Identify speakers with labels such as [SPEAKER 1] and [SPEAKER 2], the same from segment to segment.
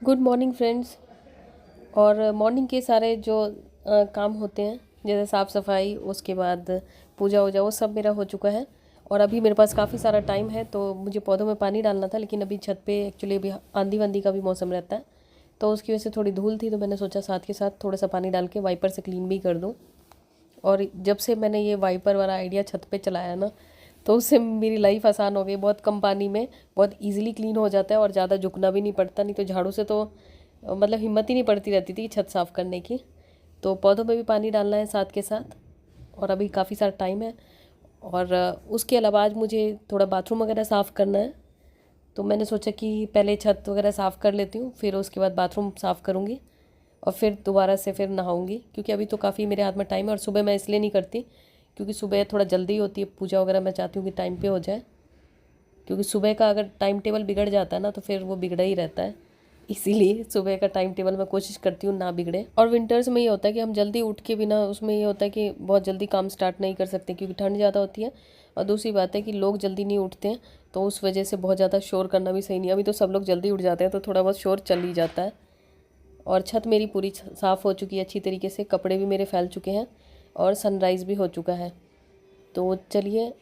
[SPEAKER 1] Good morning friends. और morning के सारे जो काम होते हैं जैसे साफ़ सफाई, उसके बाद पूजा वूजा, वो सब मेरा हो चुका है। और अभी मेरे पास काफ़ी सारा टाइम है तो मुझे पौधों में पानी डालना था, लेकिन अभी छत पे एक्चुअली अभी आंधी वांधी का भी मौसम रहता है, तो उसकी वजह से थोड़ी धूल थी, तो मैंने सोचा साथ के साथ थोड़ा सा पानी डाल के वाइपर से क्लीन भी कर दूँ। और जब से मैंने ये वाइपर वाला आइडिया छत पे चलाया ना, तो उससे मेरी लाइफ आसान हो गई। बहुत कम पानी में बहुत इजीली क्लीन हो जाता है और ज़्यादा झुकना भी नहीं पड़ता। नहीं तो झाड़ू से तो मतलब हिम्मत ही नहीं पड़ती रहती थी छत साफ़ करने की। तो पौधों में भी पानी डालना है साथ के साथ, और अभी काफ़ी सारा टाइम है। और उसके अलावा आज मुझे थोड़ा बाथरूम वगैरह साफ़ करना है, तो मैंने सोचा कि पहले छत वगैरह साफ़ कर लेती हूँ, फिर उसके बाद बाथरूम साफ़ करूँगी और फिर दोबारा से फिर नहाऊँगी। क्योंकि अभी तो काफ़ी मेरे हाथ में टाइम है, और सुबह मैं इसलिए नहीं करती क्योंकि सुबह थोड़ा जल्दी होती है पूजा वगैरह, मैं चाहती हूँ कि टाइम पे हो जाए। क्योंकि सुबह का अगर टाइम टेबल बिगड़ जाता है ना, तो फिर वो बिगड़ा ही रहता है। इसीलिए सुबह का टाइम टेबल मैं कोशिश करती हूँ ना बिगड़े। और विंटर्स में ये होता है कि हम जल्दी उठ के भी ना, उसमें ये होता है कि बहुत जल्दी काम स्टार्ट नहीं कर सकते क्योंकि ठंड ज़्यादा होती है। और दूसरी बात है कि लोग जल्दी नहीं उठते हैं, तो उस वजह से बहुत ज़्यादा शोर करना भी सही नहीं है। अभी तो सब लोग जल्दी उठ जाते हैं, तो थोड़ा बहुत शोर चल ही जाता है। और छत मेरी पूरी साफ़ हो चुकी है अच्छी तरीके से, कपड़े भी मेरे फैल चुके हैं और सनराइज़ भी हो चुका है। तो चलिए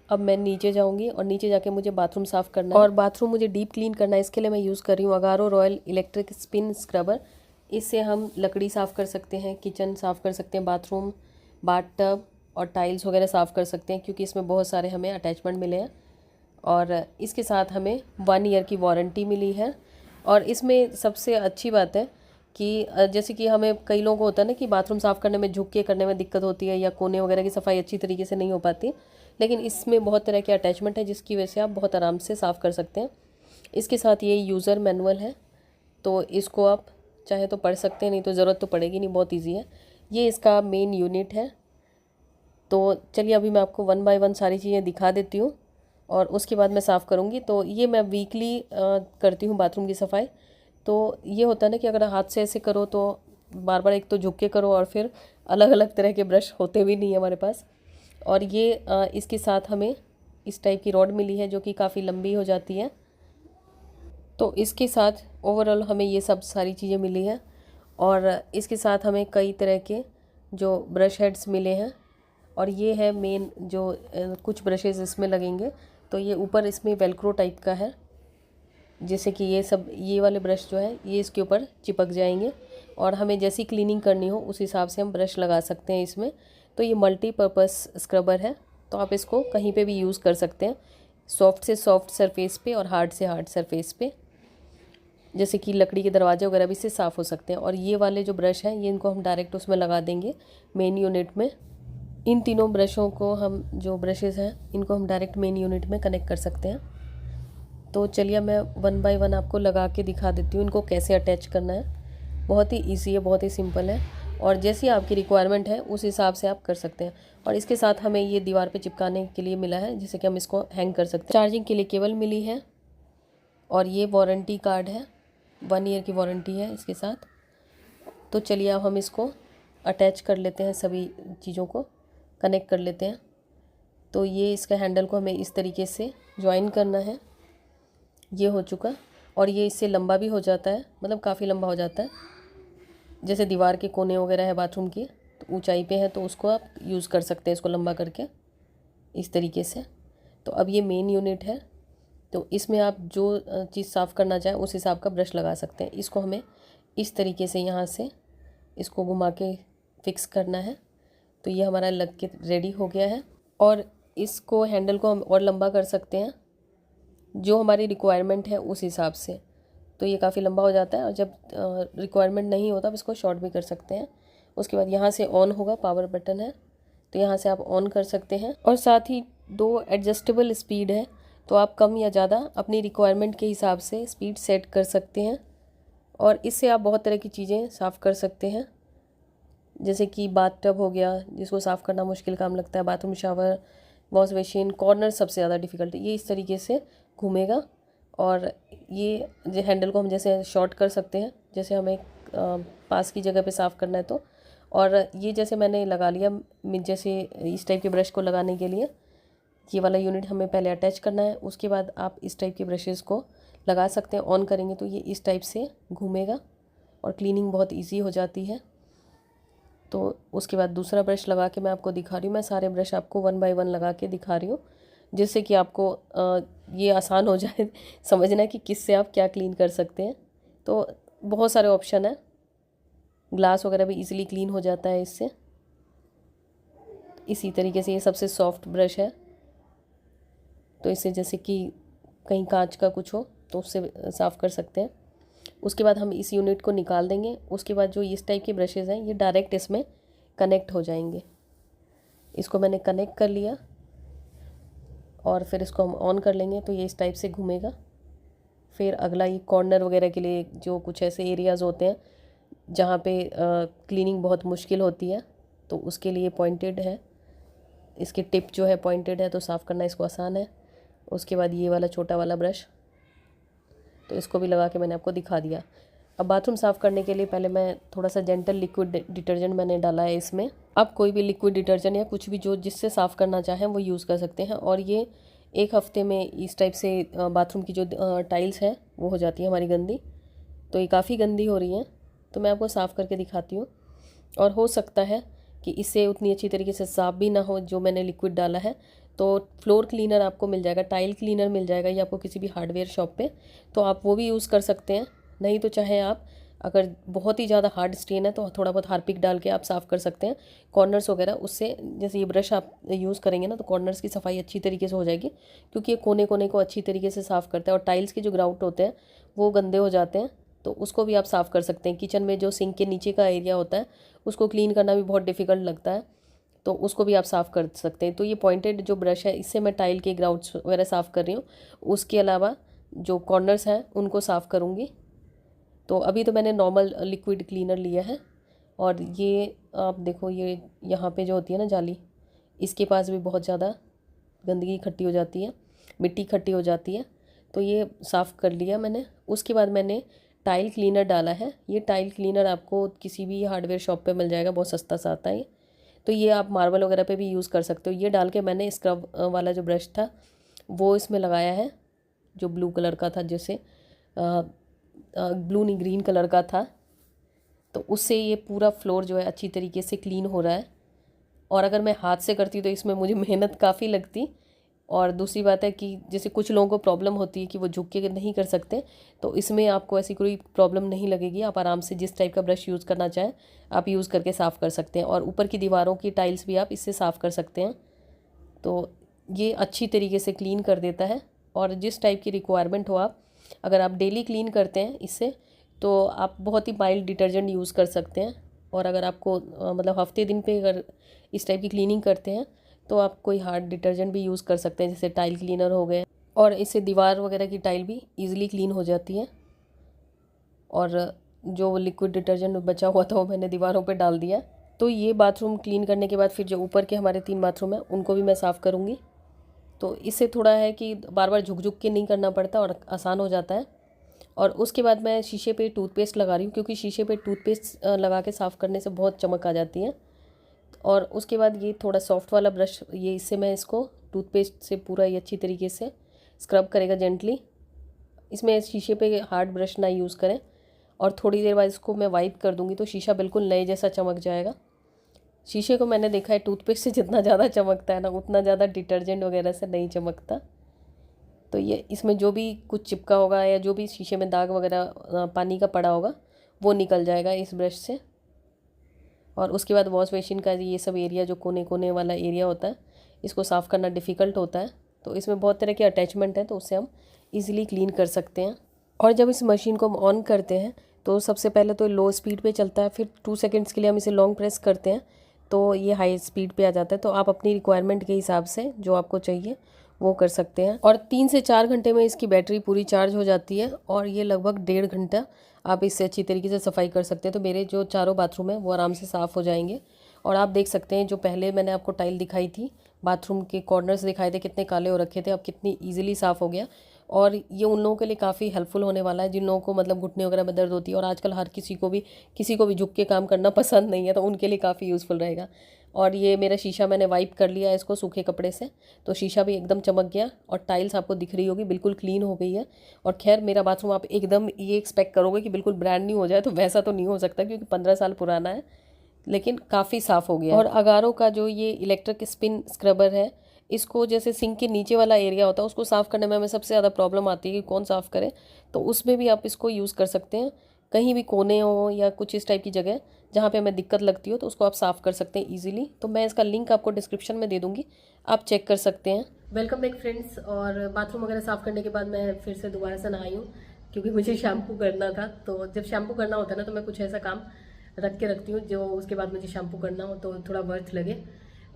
[SPEAKER 1] अब मैं नीचे जाऊंगी और नीचे जाके मुझे बाथरूम साफ़ करना है। और बाथरूम मुझे डीप क्लीन करना है, इसके लिए मैं यूज़ कर रही हूँ Agaro royal electric spin scrubber. इससे हम लकड़ी साफ़ कर सकते हैं, किचन साफ़ कर सकते हैं, बाथरूम, बाथ टब और टाइल्स वगैरह साफ़ कर सकते हैं, क्योंकि इसमें बहुत सारे हमें अटैचमेंट मिले हैं। और इसके साथ हमें 1 ईयर की वारंटी मिली है। और इसमें सबसे अच्छी बात है कि जैसे कि हमें कई लोगों को होता है ना कि बाथरूम साफ़ करने में झुक के करने में दिक्कत होती है, या कोने वगैरह की सफाई अच्छी तरीके से नहीं हो पाती, लेकिन इसमें बहुत तरह के अटैचमेंट है जिसकी वजह से आप बहुत आराम से साफ़ कर सकते हैं। इसके साथ ये यूज़र मैनुअल है, तो इसको आप चाहे तो पढ़ सकते हैं, नहीं तो ज़रूरत तो पड़ेगी नहीं, बहुत ईजी है। ये इसका मेन यूनिट है। तो चलिए अभी मैं आपको 1 बाय 1 सारी चीज़ें दिखा देती हूँ और उसके बाद मैं साफ़ करूँगी। तो ये मैं वीकली करती हूँ बाथरूम की सफाई। तो ये होता है ना कि अगर हाथ से ऐसे करो तो बार बार एक तो झुक के करो, और फिर अलग अलग तरह के ब्रश होते भी नहीं है हमारे पास। और ये इसके साथ हमें इस टाइप की रॉड मिली है जो कि काफ़ी लंबी हो जाती है। तो इसके साथ ओवरऑल हमें ये सब सारी चीज़ें मिली हैं। और इसके साथ हमें कई तरह के जो ब्रश हेड्स मिले हैं। और ये है मेन जो कुछ ब्रशेज़ इसमें लगेंगे। तो ये ऊपर इसमें वेलक्रो टाइप का है, जैसे कि ये वाले ब्रश जो है ये इसके ऊपर चिपक जाएंगे, और हमें जैसी क्लीनिंग करनी हो उस हिसाब से हम ब्रश लगा सकते हैं इसमें। तो ये मल्टीपर्पज़ स्क्रबर है, तो आप इसको कहीं पे भी यूज़ कर सकते हैं, सॉफ्ट से सॉफ्ट सरफेस पे और हार्ड से हार्ड सरफेस पे, जैसे कि लकड़ी के दरवाजे वगैरह भी इससे साफ़ हो सकते हैं। और ये वाले जो ब्रश हैं ये इनको हम डायरेक्ट उसमें लगा देंगे मेन यूनिट में। इन तीनों ब्रशों को हम, जो ब्रशेज़ हैं इनको हम डायरेक्ट मेन यूनिट में कनेक्ट कर सकते हैं। तो चलिए मैं 1 बाय 1 आपको लगा के दिखा देती हूँ इनको कैसे अटैच करना है। बहुत ही ईजी है, बहुत ही सिंपल है, और जैसी आपकी रिक्वायरमेंट है उस हिसाब से आप कर सकते हैं। और इसके साथ हमें ये दीवार पे चिपकाने के लिए मिला है, जिससे कि हम इसको हैंग कर सकते हैं। चार्जिंग के लिए केबल मिली है, और ये वारंटी कार्ड है, 1 ईयर की वारंटी है इसके साथ। तो चलिए अब हम इसको अटैच कर लेते हैं, सभी चीज़ों को कनेक्ट कर लेते हैं। तो ये इसका हैंडल को हमें इस तरीके से ज्वाइन करना है। ये हो चुका, और ये इससे लंबा भी हो जाता है, मतलब काफ़ी लंबा हो जाता है। जैसे दीवार के कोने वगैरह है बाथरूम की, तो ऊंचाई पे है तो उसको आप यूज़ कर सकते हैं इसको लंबा करके इस तरीके से। तो अब ये मेन यूनिट है, तो इसमें आप जो चीज़ साफ़ करना चाहें उस हिसाब का ब्रश लगा सकते हैं। इसको हमें इस तरीके से यहाँ से इसको घुमा के फिक्स करना है। तो ये हमारा लग के रेडी हो गया है। और इसको हैंडल को हम और लंबा कर सकते हैं जो हमारी रिक्वायरमेंट है उस हिसाब से। तो ये काफ़ी लंबा हो जाता है, और जब रिक्वायरमेंट नहीं होता आप इसको शॉर्ट भी कर सकते हैं। उसके बाद यहाँ से ऑन होगा, पावर बटन है, तो यहाँ से आप ऑन कर सकते हैं। और साथ ही 2 एडजस्टेबल स्पीड है, तो आप कम या ज़्यादा अपनी रिक्वायरमेंट के हिसाब से स्पीड सेट कर सकते हैं। और इससे आप बहुत तरह की चीज़ें साफ़ कर सकते हैं, जैसे कि बाथ टब हो गया, जिसको साफ़ करना मुश्किल काम लगता है, bathroom, shower, wash basin, corner सबसे ज़्यादा डिफ़िकल्ट है। ये इस तरीके से घूमेगा, और ये जो हैंडल को हम जैसे शॉर्ट कर सकते हैं, जैसे हमें पास की जगह पे साफ़ करना है तो। और ये जैसे मैंने लगा लिया, जैसे इस टाइप के ब्रश को लगाने के लिए ये वाला यूनिट हमें पहले अटैच करना है, उसके बाद आप इस टाइप के ब्रशेज़ को लगा सकते हैं। ऑन करेंगे तो ये इस टाइप से घूमेगा और क्लीनिंग बहुत ईजी हो जाती है। तो उसके बाद दूसरा ब्रश लगा के मैं आपको दिखा रही हूँ। मैं सारे ब्रश आपको 1 बाय 1 लगा के दिखा रही हूँ, जिससे कि आपको ये आसान हो जाए समझना कि किससे आप क्या क्लीन कर सकते हैं। तो बहुत सारे ऑप्शन है, ग्लास वगैरह भी इजीली क्लीन हो जाता है इससे। इसी तरीके से ये सबसे सॉफ्ट ब्रश है, तो इससे जैसे कि कहीं कांच का कुछ हो तो उससे साफ़ कर सकते हैं। उसके बाद हम इस यूनिट को निकाल देंगे। उसके बाद जो इस टाइप के ब्रशेज़ हैं ये डायरेक्ट इसमें कनेक्ट हो जाएंगे। इसको मैंने कनेक्ट कर लिया और फिर इसको हम ऑन कर लेंगे तो ये इस टाइप से घूमेगा। फिर अगला ये कॉर्नर वगैरह के लिए जो कुछ ऐसे एरियाज़ होते हैं जहाँ पे क्लीनिंग बहुत मुश्किल होती है, तो उसके लिए पॉइंटेड है, इसकी टिप जो है पॉइंटेड है, तो साफ़ करना इसको आसान है। उसके बाद ये वाला छोटा वाला ब्रश, तो इसको भी लगा के मैंने आपको दिखा दिया। अब बाथरूम साफ़ करने के लिए पहले मैं थोड़ा सा जेंटल लिक्विड डिटर्जेंट मैंने डाला है इसमें। आप कोई भी लिक्विड डिटर्जेंट या कुछ भी जो जिससे साफ़ करना चाहें वो यूज़ कर सकते हैं। और ये 1 हफ़्ते में इस टाइप से बाथरूम की जो टाइल्स है वो हो जाती है हमारी गंदी। तो ये काफ़ी गंदी हो रही हैं, तो मैं आपको साफ़ करके दिखाती हूँ। और हो सकता है कि इससे उतनी अच्छी तरीके से साफ़ भी ना हो जो मैंने लिक्विड डाला है, तो फ्लोर क्लीनर आपको मिल जाएगा, टाइल क्लीनर मिल जाएगा ये आपको किसी भी हार्डवेयर शॉप पे, तो आप वो भी यूज़ कर सकते हैं। नहीं तो चाहे आप अगर बहुत ही ज़्यादा हार्ड स्टेन है तो थोड़ा बहुत हार्पिक डाल के आप साफ़ कर सकते हैं कॉर्नर्स वगैरह। उससे जैसे ये ब्रश आप यूज़ करेंगे ना तो कॉर्नर्स की सफाई अच्छी तरीके से हो जाएगी, क्योंकि ये कोने कोने को अच्छी तरीके से साफ़ करता है। और टाइल्स के जो ग्राउट होते हैं वो गंदे हो जाते हैं, तो उसको भी आप साफ़ कर सकते हैं। किचन में जो सिंक के नीचे का एरिया होता है उसको क्लीन करना भी बहुत डिफ़िकल्ट लगता है, तो उसको भी आप साफ़ कर सकते हैं। तो ये पॉइंटेड जो ब्रश है इससे मैं टाइल के ग्राउट्स वगैरह साफ़ कर रही हूँ। उसके अलावा जो कॉर्नर्स हैं उनको साफ़ करूँगी। तो अभी तो मैंने नॉर्मल लिक्विड क्लीनर लिया है। और ये आप देखो, ये यहाँ पे जो होती है ना जाली, इसके पास भी बहुत ज़्यादा गंदगी इकट्ठी हो जाती है, मिट्टी इकट्ठी हो जाती है, तो ये साफ़ कर लिया मैंने। उसके बाद मैंने टाइल क्लीनर डाला है। ये टाइल क्लीनर आपको किसी भी हार्डवेयर शॉप पे मिल जाएगा, बहुत सस्ता सा आता है ये। तो ये आप मार्बल वगैरह पे भी यूज़ कर सकते हो। ये डाल के मैंने स्क्रब वाला जो ब्रश था वो इसमें लगाया है, जो ब्लू कलर का था, जैसे ब्लू नहीं ग्रीन कलर का था, तो उससे ये पूरा फ्लोर जो है अच्छी तरीके से क्लीन हो रहा है। और अगर मैं हाथ से करती तो इसमें मुझे मेहनत काफ़ी लगती। और दूसरी बात है कि जैसे कुछ लोगों को प्रॉब्लम होती है कि वो झुक के नहीं कर सकते, तो इसमें आपको ऐसी कोई प्रॉब्लम नहीं लगेगी। आप आराम से जिस टाइप का ब्रश यूज़ करना चाहें आप यूज़ करके साफ़ कर सकते हैं। और ऊपर की दीवारों की टाइल्स भी आप इससे साफ़ कर सकते हैं। तो ये अच्छी तरीके से क्लीन कर देता है। और जिस टाइप की रिक्वायरमेंट हो, आप अगर आप डेली क्लीन करते हैं इससे, तो आप बहुत ही माइल्ड डिटर्जेंट यूज़ कर सकते हैं। और अगर आपको मतलब हफ्ते दिन पे अगर इस टाइप की क्लीनिंग करते हैं तो आप कोई हार्ड डिटर्जेंट भी यूज़ कर सकते हैं, जैसे टाइल क्लीनर हो गए। और इससे दीवार वगैरह की टाइल भी ईज़िली क्लीन हो जाती है। और जो लिक्विड डिटर्जेंट बचा हुआ था वो मैंने दीवारों पे डाल दिया। तो ये बाथरूम क्लीन करने के बाद फिर जो ऊपर के हमारे 3 बाथरूम हैं उनको भी मैं साफ़ करूँगी। तो इससे थोड़ा है कि बार बार झुक झुक के नहीं करना पड़ता और आसान हो जाता है। और उसके बाद मैं शीशे पे टूथपेस्ट लगा रही हूँ, क्योंकि शीशे पे टूथपेस्ट लगा के साफ़ करने से बहुत चमक आ जाती है। और उसके बाद ये थोड़ा सॉफ्ट वाला ब्रश, ये इससे मैं इसको टूथपेस्ट से पूरा ये अच्छी तरीके से स्क्रब करेगा जेंटली। इसमें शीशे पे हार्ड ब्रश ना यूज़ करें। और थोड़ी देर बाद इसको मैं वाइप कर दूँगी तो शीशा बिल्कुल नए जैसा चमक जाएगा। शीशे को मैंने देखा है टूथपेस्ट से जितना ज़्यादा चमकता है ना, उतना ज़्यादा डिटर्जेंट वगैरह से नहीं चमकता। तो ये इसमें जो भी कुछ चिपका होगा या जो भी शीशे में दाग वगैरह पानी का पड़ा होगा वो निकल जाएगा इस ब्रश से। और उसके बाद वॉश बेसिन का ये सब एरिया, जो कोने कोने वाला एरिया होता है, इसको साफ़ करना डिफ़िकल्ट होता है। तो इसमें बहुत तरह के अटैचमेंट हैं, तो उससे हम इजीली क्लीन कर सकते हैं। और जब इस मशीन को हम ऑन करते हैं तो सबसे पहले तो लो स्पीड पे चलता है, फिर 2 सेकंड्स के लिए हम इसे लॉन्ग प्रेस करते हैं तो ये हाई स्पीड पे आ जाता है। तो आप अपनी रिक्वायरमेंट के हिसाब से जो आपको चाहिए वो कर सकते हैं। और 3 से 4 घंटे में इसकी बैटरी पूरी चार्ज हो जाती है और ये लगभग 1.5 घंटा आप इससे अच्छी तरीके से सफाई कर सकते हैं। तो मेरे जो चारों बाथरूम हैं वो आराम से साफ़ हो जाएंगे। और आप देख सकते हैं जो पहले मैंने आपको टाइल दिखाई थी, बाथरूम के कॉर्नर्स दिखाए थे कितने काले हो रखे थे, अब कितनी ईजिली साफ़ हो गया। और ये उन लोगों के लिए काफ़ी हेल्पफुल होने वाला है जिन लोगों को मतलब घुटने वगैरह में दर्द होती है। और आजकल हर किसी को भी झुक के काम करना पसंद नहीं है, तो उनके लिए काफ़ी यूज़फुल रहेगा। और ये मेरा शीशा मैंने वाइप कर लिया है इसको सूखे कपड़े से, तो शीशा भी एकदम चमक गया और टाइल्स आपको दिख रही होगी बिल्कुल क्लीन हो गई है। और खैर मेरा बाथरूम आप एकदम ये एक्सपेक्ट करोगे कि बिल्कुल ब्रांड न्यू हो जाए, तो वैसा तो नहीं हो सकता क्योंकि 15 साल पुराना है, लेकिन काफ़ी साफ़ हो गया है। और अगारो का जो ये इलेक्ट्रिक स्पिन स्क्रबर है, इसको जैसे सिंक के नीचे वाला एरिया होता है उसको साफ़ करने में हमें सबसे ज़्यादा प्रॉब्लम आती है कि कौन साफ़ करे, तो उसमें भी आप इसको यूज़ कर सकते हैं। कहीं भी कोने हो या कुछ इस टाइप की जगह जहाँ पे हमें दिक्कत लगती हो तो उसको आप साफ़ कर सकते हैं ईजिली। तो मैं इसका लिंक आपको डिस्क्रिप्शन में दे दूँगी, आप चेक कर सकते हैं। Welcome back friends. और बाथरूम वगैरह साफ़ करने के बाद मैं फिर से दोबारा से नहाई हूँ क्योंकि मुझे शैम्पू करना था। तो जब शैम्पू करना होता है ना तो मैं कुछ ऐसा काम रख के रखती हूँ जो उसके बाद मुझे शैम्पू करना हो तो थोड़ा वर्थ लगे।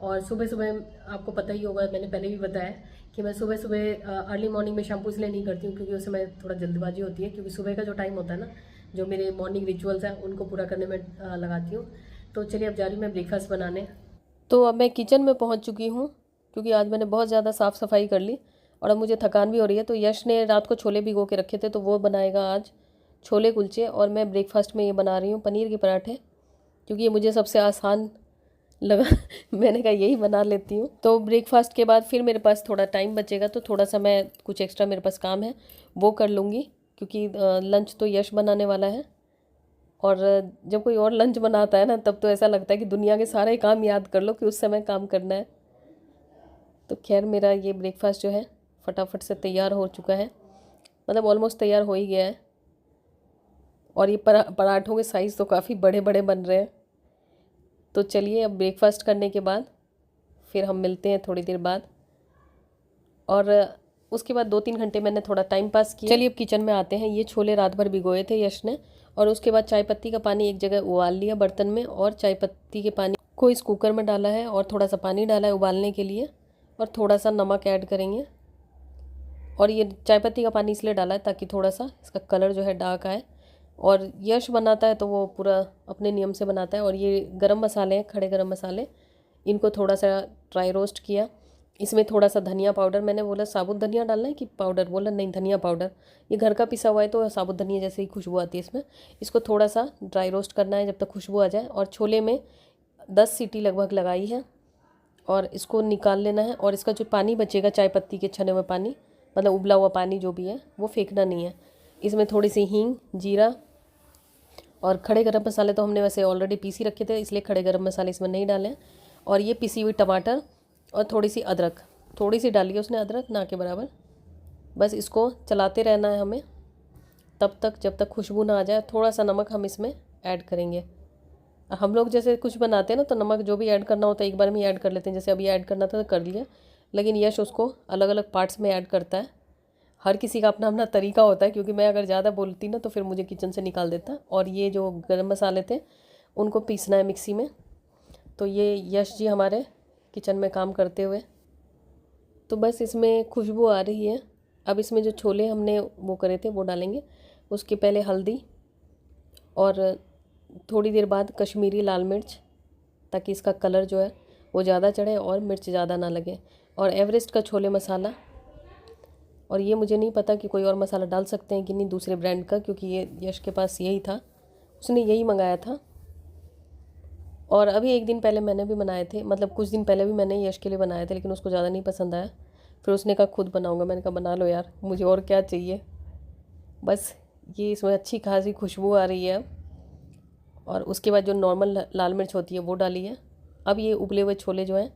[SPEAKER 1] और सुबह सुबह आपको पता ही होगा, मैंने पहले भी बताया कि मैं सुबह सुबह अर्ली मॉर्निंग में शैम्पू इसलिए नहीं करती हूँ क्योंकि उस समय थोड़ा जल्दबाजी होती है, क्योंकि सुबह का जो टाइम होता है ना, जो मेरे मॉर्निंग रिचुअल्स हैं उनको पूरा करने में लगाती हूँ। तो चलिए अब जा रही हूँ मैं ब्रेकफास्ट बनाने। तो अब मैं किचन में पहुँच चुकी हूँ क्योंकि आज मैंने बहुत ज़्यादा साफ़ सफाई कर ली और अब मुझे थकान भी हो रही है। तो यश ने रात को छोले भिगो के रखे थे तो वो बनाएगा आज छोले कुलचे, और मैं ब्रेकफास्ट में ये बना रही हूँ पनीर के पराठे क्योंकि ये मुझे सबसे आसान लगा मैंने कहा यही बना लेती हूँ। तो ब्रेकफास्ट के बाद फिर मेरे पास थोड़ा टाइम बचेगा तो थोड़ा सा मैं कुछ एक्स्ट्रा मेरे पास काम है वो कर लूँगी क्योंकि लंच तो यश बनाने वाला है। और जब कोई और लंच बनाता है ना तब तो ऐसा लगता है कि दुनिया के सारे काम याद कर लो कि उस समय काम करना है। तो खैर मेरा ये ब्रेकफास्ट जो है फटाफट से तैयार हो चुका है, मतलब ऑलमोस्ट तैयार हो ही गया है। और ये पराठों के साइज़ तो काफ़ी बड़े बड़े बन रहे हैं। तो चलिए अब ब्रेकफास्ट करने के बाद फिर हम मिलते हैं थोड़ी देर बाद। और उसके बाद 2-3 घंटे मैंने थोड़ा टाइम पास किया। चलिए अब किचन में आते हैं। ये छोले रात भर भिगोए थे यश ने, और उसके बाद चाय पत्ती का पानी एक जगह उबाल लिया बर्तन में, और चाय पत्ती के पानी को इस कुकर में डाला है और थोड़ा सा पानी डाला है उबालने के लिए, और थोड़ा सा नमक ऐड करेंगे। और ये चाय पत्ती का पानी इसलिए डाला है ताकि थोड़ा सा इसका कलर जो है डार्क आए। और यश बनाता है तो वो पूरा अपने नियम से बनाता है। और ये गरम मसाले हैं, खड़े गरम मसाले, इनको थोड़ा सा ड्राई रोस्ट किया। इसमें थोड़ा सा धनिया पाउडर, मैंने बोला साबुत धनिया डालना है कि पाउडर, बोला नहीं धनिया पाउडर, ये घर का पिसा हुआ है तो साबुत धनिया जैसे ही खुशबू आती है इसमें। इसको थोड़ा सा ड्राई रोस्ट करना है जब तक खुशबू आ जाए। और छोले में 10 सीटी लगभग लगाई है और इसको निकाल लेना है। और इसका जो पानी बचेगा चाय पत्ती के छने हुए पानी, मतलब उबला हुआ पानी जो भी है वो फेंकना नहीं है। इसमें थोड़ी सी हींग, जीरा और खड़े गरम मसाले तो हमने वैसे ऑलरेडी पीसी रखे थे इसलिए खड़े गरम मसाले इसमें नहीं डाले। और ये पिसी हुई टमाटर और थोड़ी सी अदरक, थोड़ी सी डाली है उसने अदरक, ना के बराबर। बस इसको चलाते रहना है हमें तब तक जब तक खुशबू ना आ जाए। थोड़ा सा नमक हम इसमें ऐड करेंगे। हम लोग जैसे कुछ बनाते हैं ना तो नमक जो भी ऐड करना होता है एक बार में ऐड कर लेते हैं, जैसे अभी ऐड करना था तो कर लिया। लेकिन यश उसको अलग अलग पार्ट्स में ऐड करता है। हर किसी का अपना अपना तरीका होता है, क्योंकि मैं अगर ज़्यादा बोलती ना तो फिर मुझे किचन से निकाल देता। और ये जो गरम मसाले थे उनको पीसना है मिक्सी में। तो ये यश जी हमारे किचन में काम करते हुए, तो बस इसमें खुशबू आ रही है। अब इसमें जो छोले हमने वो करे थे वो डालेंगे। उसके पहले हल्दी और थोड़ी देर बाद कश्मीरी लाल मिर्च, ताकि इसका कलर जो है वो ज़्यादा चढ़े और मिर्च ज़्यादा ना लगे। और एवरेस्ट का छोले मसाला, और ये मुझे नहीं पता कि कोई और मसाला डाल सकते हैं कि नहीं दूसरे ब्रांड का, क्योंकि ये यश के पास यही था, उसने यही मंगाया था। और अभी एक दिन पहले मैंने भी बनाए थे, मतलब कुछ दिन पहले भी मैंने यश के लिए बनाए थे, लेकिन उसको ज़्यादा नहीं पसंद आया। फिर उसने कहा खुद बनाऊंगा, मैंने कहा बना लो यार, मुझे और क्या चाहिए। बस ये इसमें अच्छी खासी खुशबू आ रही है। और उसके बाद जो नॉर्मल लाल मिर्च होती है वो डाली है। अब ये उबले हुए छोले जो हैं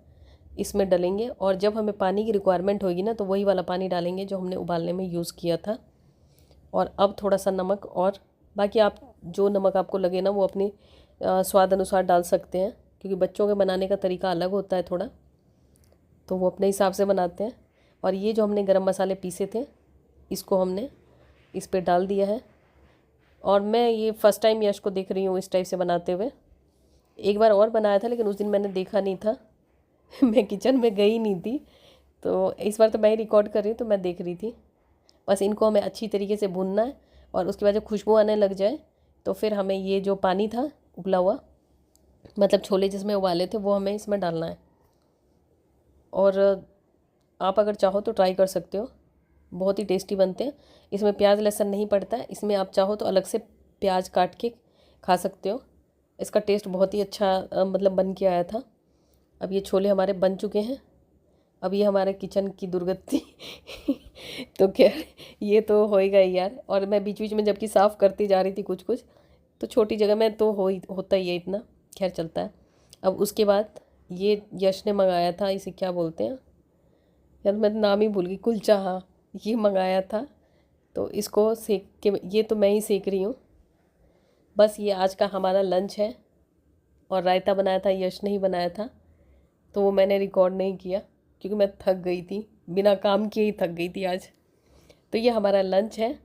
[SPEAKER 1] इसमें डालेंगे, और जब हमें पानी की रिक्वायरमेंट होगी ना तो वही वाला पानी डालेंगे जो हमने उबालने में यूज़ किया था। और अब थोड़ा सा नमक, और बाकी आप जो नमक आपको लगे ना वो अपनी स्वाद अनुसार डाल सकते हैं, क्योंकि बच्चों के बनाने का तरीका अलग होता है थोड़ा, तो वो अपने हिसाब से बनाते हैं। और ये जो हमने गरम मसाले पीसे थे इसको हमने इस पर डाल दिया है। और मैं ये फ़र्स्ट टाइम यश को देख रही हूँ इस टाइप से बनाते हुए। एक बार और बनाया था लेकिन उस दिन मैंने देखा नहीं था मैं किचन में गई नहीं थी, तो इस बार तो मैं ही रिकॉर्ड कर रही हूँ तो मैं देख रही थी। बस इनको हमें अच्छी तरीके से भूनना है, और उसके बाद जब खुशबू आने लग जाए तो फिर हमें ये जो पानी था उबला हुआ, मतलब छोले जिसमें उबाले थे, वो हमें इसमें डालना है। और आप अगर चाहो तो ट्राई कर सकते हो, बहुत ही टेस्टी बनते हैं। इसमें प्याज लहसुन नहीं पड़ता है, इसमें आप चाहो तो अलग से प्याज काट के खा सकते हो। इसका टेस्ट बहुत ही अच्छा मतलब बन के आया था। अब ये छोले हमारे बन चुके हैं। अब ये हमारे किचन की दुर्गति तो क्या, ये तो होएगा ही यार। और मैं बीच बीच में जबकि साफ़ करती जा रही थी कुछ कुछ, तो छोटी जगह में तो होता ही है इतना, खैर चलता है। अब उसके बाद ये यश ने मंगाया था, इसे क्या बोलते हैं यार, मैं नाम ही भूल गई, कुलचा, हाँ ये मंगाया था। तो इसको सेक के, ये तो मैं ही सेक रही हूँ। बस ये आज का हमारा लंच है। और रायता बनाया था, यश ने ही बनाया था, तो वो मैंने रिकॉर्ड नहीं किया क्योंकि मैं थक गई थी, बिना काम किए ही थक गई थी आज। तो ये हमारा लंच है।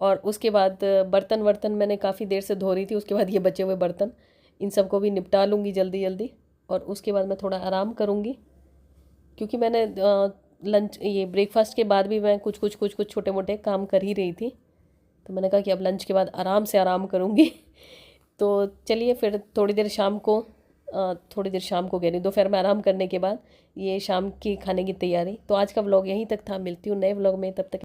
[SPEAKER 1] और उसके बाद बर्तन वर्तन मैंने काफ़ी देर से धो रही थी, उसके बाद ये बचे हुए बर्तन, इन सबको भी निपटा लूँगी जल्दी जल्दी। और उसके बाद मैं थोड़ा आराम करूँगी, क्योंकि मैंने लंच, ये ब्रेकफास्ट के बाद भी मैं कुछ छोटे मोटे काम कर ही रही थी। तो मैंने कहा कि अब लंच के बाद आराम से आराम करूँगी। तो चलिए फिर थोड़ी देर शाम को कह रही, दोपहर में आराम करने के बाद ये शाम की खाने की तैयारी। तो आज का व्लॉग यहीं तक था, मिलती हूँ नए व्लॉग में, तब तक